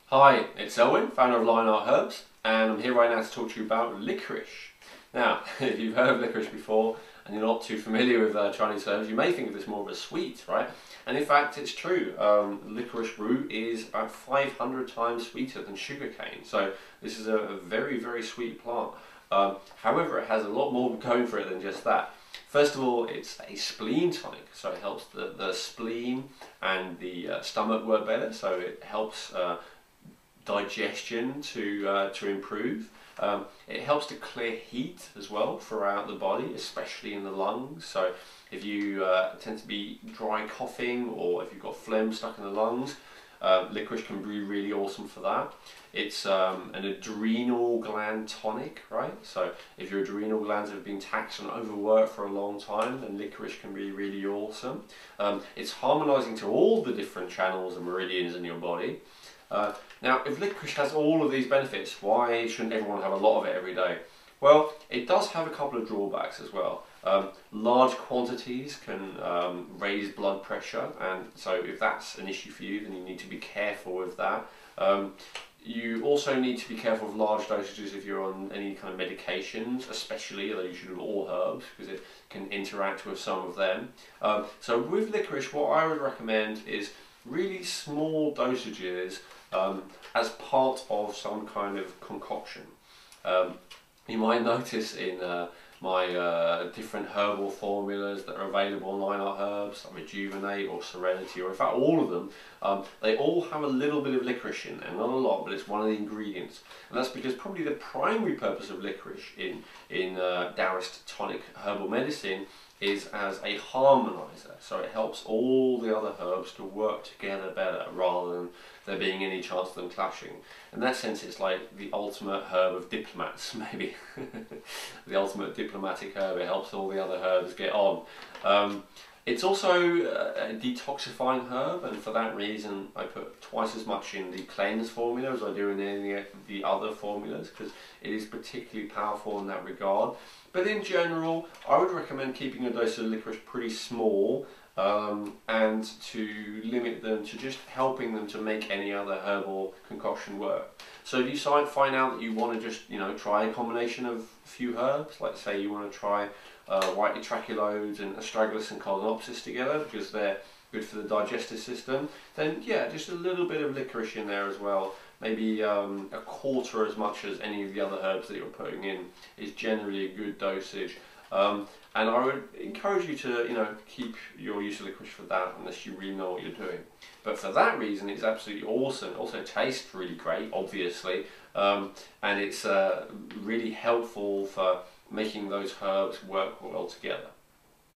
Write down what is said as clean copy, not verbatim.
Hi, it's Elwin, founder of Lionheart Herbs, and I'm here right now to talk to you about licorice. Now, if you've heard of licorice before and you're not too familiar with Chinese herbs, you may think of this more of a sweet, right? And in fact, it's true. Licorice root is about 500 times sweeter than sugarcane, so this is a very, very sweet plant. However, it has a lot more going for it than just that. First of all, it's a spleen tonic, so it helps the spleen and the stomach work better, so it helps digestion to improve. It helps to clear heat as well throughout the body, especially in the lungs. So if you tend to be dry coughing, or if you've got phlegm stuck in the lungs, licorice can be really awesome for that. It's an adrenal gland tonic, right? So if your adrenal glands have been taxed and overworked for a long time, then licorice can be really awesome. It's harmonizing to all the different channels and meridians in your body. Now, if licorice has all of these benefits, why shouldn't everyone have a lot of it every day? Well, it does have a couple of drawbacks as well. Large quantities can raise blood pressure, and so if that's an issue for you, then you need to be careful with that. You also need to be careful of large dosages if you're on any kind of medications, especially, although you should do all herbs, because it can interact with some of them. So with licorice, what I would recommend is really small dosages as part of some kind of concoction. You might notice in my different herbal formulas that are available on Lionheart Herbs, like Rejuvenate or Serenity, or in fact all of them, they all have a little bit of licorice in there, not a lot, but it's one of the ingredients. And that's because probably the primary purpose of licorice in Taoist tonic herbal medicine is as a harmonizer, so it helps all the other herbs to work together better rather than there being any chance of them clashing. In that sense, it's like the ultimate herb of diplomats, maybe. The ultimate diplomatic herb. It helps all the other herbs get on. It's also a detoxifying herb, and for that reason I put twice as much in the cleanse formula as I do in any of the other formulas, because it is particularly powerful in that regard. But in general, I would recommend keeping a dose of licorice pretty small, and to limit them to just helping them to make any other herbal concoction work. So if you find out that you want to just, try a combination of a few herbs, like say you want to try white tracheodes and astragalus and colenopsis together because they're good for the digestive system, then yeah, just a little bit of licorice in there as well. Maybe a quarter as much as any of the other herbs that you're putting in is generally a good dosage. And I would encourage you to, keep your use of licorice for that unless you really know what you're doing. But for that reason, it's absolutely awesome. It also tastes really great, obviously, and it's really helpful for making those herbs work well together.